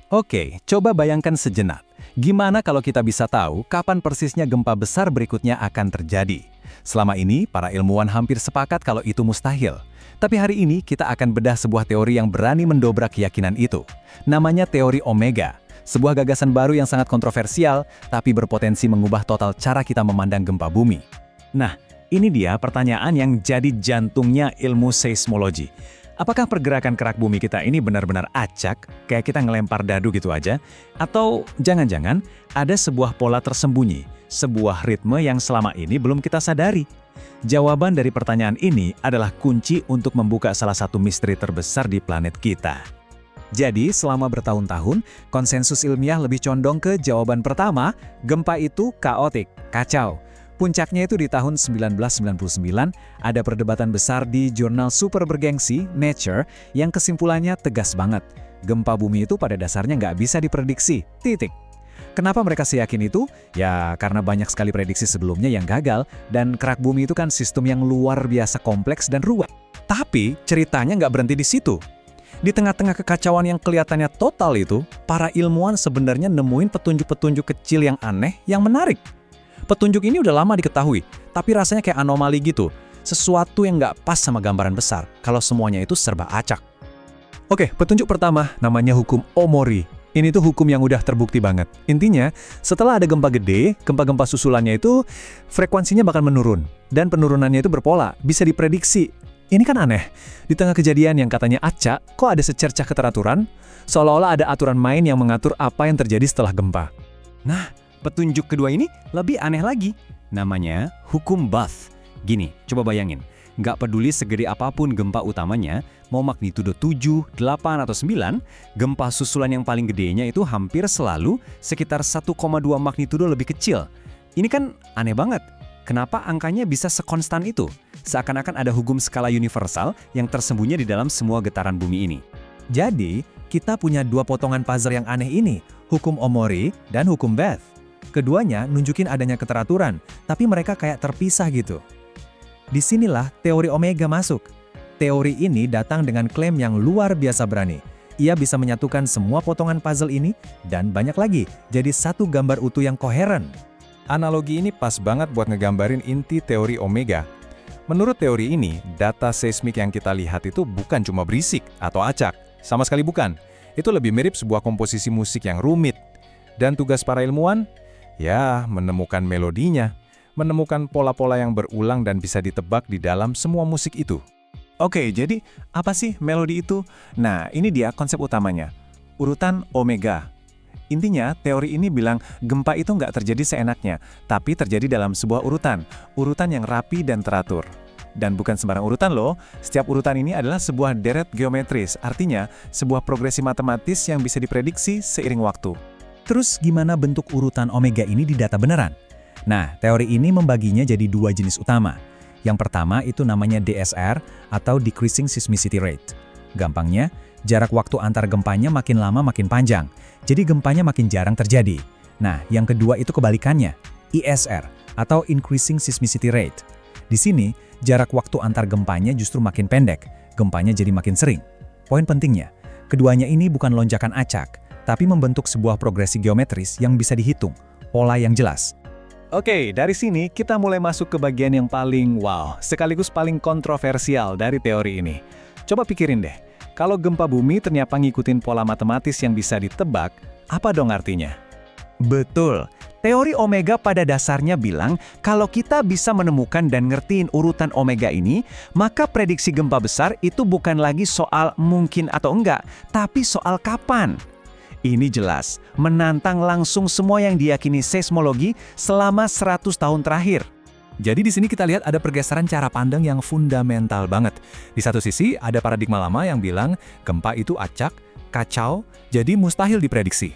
Oke, coba bayangkan sejenak. Gimana kalau kita bisa tahu kapan persisnya gempa besar berikutnya akan terjadi? Selama ini, para ilmuwan hampir sepakat kalau itu mustahil. Tapi hari ini kita akan bedah sebuah teori yang berani mendobrak keyakinan itu. Namanya teori Omega. Sebuah gagasan baru yang sangat kontroversial, tapi berpotensi mengubah total cara kita memandang gempa bumi. Nah, ini dia pertanyaan yang jadi jantungnya ilmu seismologi. Apakah pergerakan kerak bumi kita ini benar-benar acak, kayak kita ngelempar dadu gitu aja? Atau jangan-jangan ada sebuah pola tersembunyi, sebuah ritme yang selama ini belum kita sadari? Jawaban dari pertanyaan ini adalah kunci untuk membuka salah satu misteri terbesar di planet kita. Jadi, selama bertahun-tahun, konsensus ilmiah lebih condong ke jawaban pertama, gempa itu kaotik, kacau. Puncaknya itu di tahun 1999, ada perdebatan besar di jurnal super bergengsi, Nature, yang kesimpulannya tegas banget. Gempa bumi itu pada dasarnya nggak bisa diprediksi, titik. Kenapa mereka seyakin itu? Ya, karena banyak sekali prediksi sebelumnya yang gagal, dan kerak bumi itu kan sistem yang luar biasa kompleks dan ruwet. Tapi, ceritanya nggak berhenti di situ. Di tengah-tengah kekacauan yang kelihatannya total itu, para ilmuwan sebenarnya nemuin petunjuk-petunjuk kecil yang aneh, yang menarik. Petunjuk ini udah lama diketahui, tapi rasanya kayak anomali gitu. Sesuatu yang nggak pas sama gambaran besar, kalau semuanya itu serba acak. Oke, petunjuk pertama namanya hukum Omori. Ini tuh hukum yang udah terbukti banget. Intinya, setelah ada gempa gede, gempa-gempa susulannya itu frekuensinya bakal menurun. Dan penurunannya itu berpola, bisa diprediksi. Ini kan aneh. Di tengah kejadian yang katanya acak, kok ada secercah keteraturan? Seolah-olah ada aturan main yang mengatur apa yang terjadi setelah gempa. Nah, petunjuk kedua ini lebih aneh lagi. Namanya hukum Bath. Gini, coba bayangin. Nggak peduli segede apapun gempa utamanya, mau magnitudo 7, 8, atau 9, gempa susulan yang paling gedenya itu hampir selalu sekitar 1,2 magnitudo lebih kecil. Ini kan aneh banget. Kenapa angkanya bisa sekonstan itu? Seakan-akan ada hukum skala universal yang tersembunyi di dalam semua getaran bumi ini. Jadi, kita punya dua potongan puzzle yang aneh ini, hukum Omori dan hukum Bath. Keduanya nunjukin adanya keteraturan, tapi mereka kayak terpisah gitu. Disinilah teori Omega masuk. Teori ini datang dengan klaim yang luar biasa berani. Ia bisa menyatukan semua potongan puzzle ini dan banyak lagi, jadi satu gambar utuh yang koheren. Analogi ini pas banget buat ngegambarin inti teori Omega. Menurut teori ini, data seismik yang kita lihat itu bukan cuma berisik atau acak. Sama sekali bukan. Itu lebih mirip sebuah komposisi musik yang rumit. Dan tugas para ilmuwan? Ya, menemukan melodinya, menemukan pola-pola yang berulang dan bisa ditebak di dalam semua musik itu. Oke, jadi apa sih melodi itu? Nah, ini dia konsep utamanya. Urutan Omega. Intinya, teori ini bilang gempa itu nggak terjadi seenaknya, tapi terjadi dalam sebuah urutan. Urutan yang rapi dan teratur. Dan bukan sembarang urutan loh, setiap urutan ini adalah sebuah deret geometris, artinya sebuah progresi matematis yang bisa diprediksi seiring waktu. Terus gimana bentuk urutan Omega ini di data beneran? Nah, teori ini membaginya jadi dua jenis utama. Yang pertama itu namanya DSR atau Decreasing Seismicity Rate. Gampangnya, jarak waktu antar gempanya makin lama makin panjang, jadi gempanya makin jarang terjadi. Nah, yang kedua itu kebalikannya, ISR atau Increasing Seismicity Rate. Di sini, jarak waktu antar gempanya justru makin pendek, gempanya jadi makin sering. Poin pentingnya, keduanya ini bukan lonjakan acak, tapi membentuk sebuah progresi geometris yang bisa dihitung, pola yang jelas. Oke, dari sini kita mulai masuk ke bagian yang paling wow, sekaligus paling kontroversial dari teori ini. Coba pikirin deh, kalau gempa bumi ternyata ngikutin pola matematis yang bisa ditebak, apa dong artinya? Betul, teori Omega pada dasarnya bilang kalau kita bisa menemukan dan ngertiin urutan Omega ini, maka prediksi gempa besar itu bukan lagi soal mungkin atau enggak, tapi soal kapan. Ini jelas, menantang langsung semua yang diyakini seismologi selama 100 tahun terakhir. Jadi di sini kita lihat ada pergeseran cara pandang yang fundamental banget. Di satu sisi ada paradigma lama yang bilang gempa itu acak, kacau, jadi mustahil diprediksi.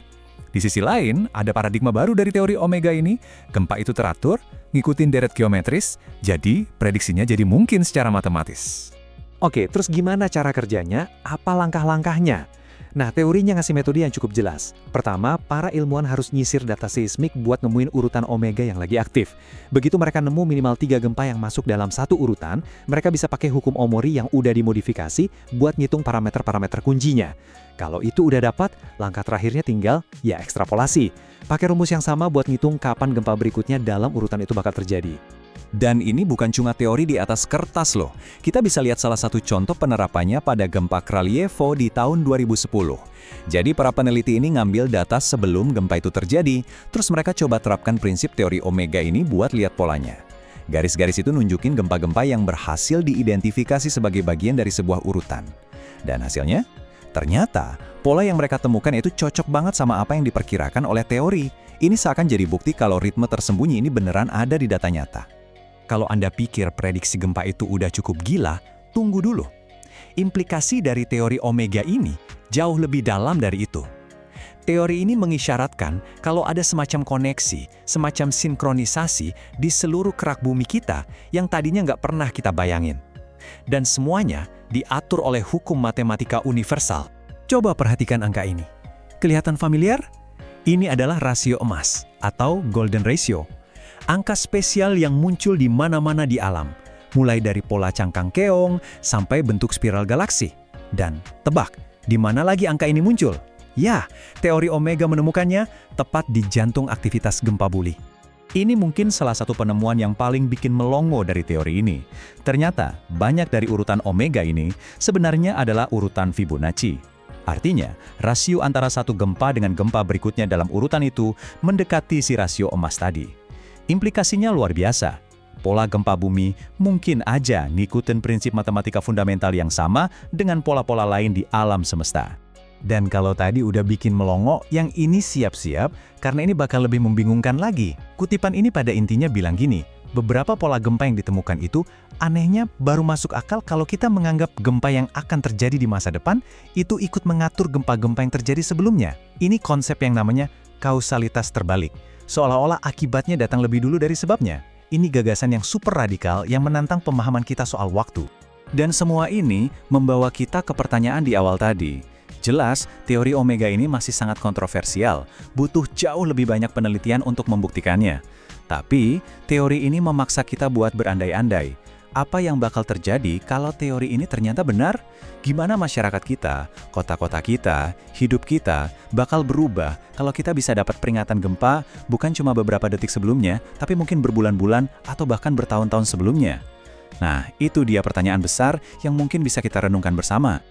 Di sisi lain, ada paradigma baru dari teori Omega ini, gempa itu teratur, ngikutin deret geometris, jadi prediksinya jadi mungkin secara matematis. Oke, terus gimana cara kerjanya? Apa langkah-langkahnya? Nah, teorinya ngasih metode yang cukup jelas. Pertama, para ilmuwan harus nyisir data seismik buat nemuin urutan omega yang lagi aktif. Begitu mereka nemu minimal 3 gempa yang masuk dalam satu urutan, mereka bisa pakai hukum Omori yang udah dimodifikasi buat ngitung parameter-parameter kuncinya. Kalau itu udah dapat, langkah terakhirnya tinggal, ya ekstrapolasi. Pakai rumus yang sama buat ngitung kapan gempa berikutnya dalam urutan itu bakal terjadi. Dan ini bukan cuma teori di atas kertas loh. Kita bisa lihat salah satu contoh penerapannya pada gempa Kraljevo di tahun 2010. Jadi para peneliti ini ngambil data sebelum gempa itu terjadi, terus mereka coba terapkan prinsip teori omega ini buat lihat polanya. Garis-garis itu nunjukin gempa-gempa yang berhasil diidentifikasi sebagai bagian dari sebuah urutan. Dan hasilnya? Ternyata, pola yang mereka temukan itu cocok banget sama apa yang diperkirakan oleh teori. Ini seakan jadi bukti kalau ritme tersembunyi ini beneran ada di data nyata. Kalau Anda pikir prediksi gempa itu udah cukup gila, tunggu dulu. Implikasi dari teori omega ini jauh lebih dalam dari itu. Teori ini mengisyaratkan kalau ada semacam koneksi, semacam sinkronisasi di seluruh kerak bumi kita yang tadinya nggak pernah kita bayangin. Dan semuanya diatur oleh hukum matematika universal. Coba perhatikan angka ini. Kelihatan familiar? Ini adalah rasio emas atau golden ratio. Angka spesial yang muncul di mana-mana di alam, mulai dari pola cangkang keong sampai bentuk spiral galaksi. Dan tebak, di mana lagi angka ini muncul? Ya, teori omega menemukannya tepat di jantung aktivitas gempa bumi. Ini mungkin salah satu penemuan yang paling bikin melongo dari teori ini. Ternyata, banyak dari urutan omega ini sebenarnya adalah urutan Fibonacci. Artinya, rasio antara satu gempa dengan gempa berikutnya dalam urutan itu mendekati si rasio emas tadi. Implikasinya luar biasa. Pola gempa bumi mungkin aja ngikutin prinsip matematika fundamental yang sama dengan pola-pola lain di alam semesta. Dan kalau tadi udah bikin melongo, yang ini siap-siap karena ini bakal lebih membingungkan lagi. Kutipan ini pada intinya bilang gini, beberapa pola gempa yang ditemukan itu anehnya baru masuk akal kalau kita menganggap gempa yang akan terjadi di masa depan itu ikut mengatur gempa-gempa yang terjadi sebelumnya. Ini konsep yang namanya kausalitas terbalik. Seolah-olah akibatnya datang lebih dulu dari sebabnya. Ini gagasan yang super radikal yang menantang pemahaman kita soal waktu. Dan semua ini membawa kita ke pertanyaan di awal tadi. Jelas, teori omega ini masih sangat kontroversial, butuh jauh lebih banyak penelitian untuk membuktikannya. Tapi, teori ini memaksa kita buat berandai-andai. Apa yang bakal terjadi kalau teori ini ternyata benar? Gimana masyarakat kita, kota-kota kita, hidup kita bakal berubah kalau kita bisa dapat peringatan gempa bukan cuma beberapa detik sebelumnya, tapi mungkin berbulan-bulan atau bahkan bertahun-tahun sebelumnya? Nah, itu dia pertanyaan besar yang mungkin bisa kita renungkan bersama.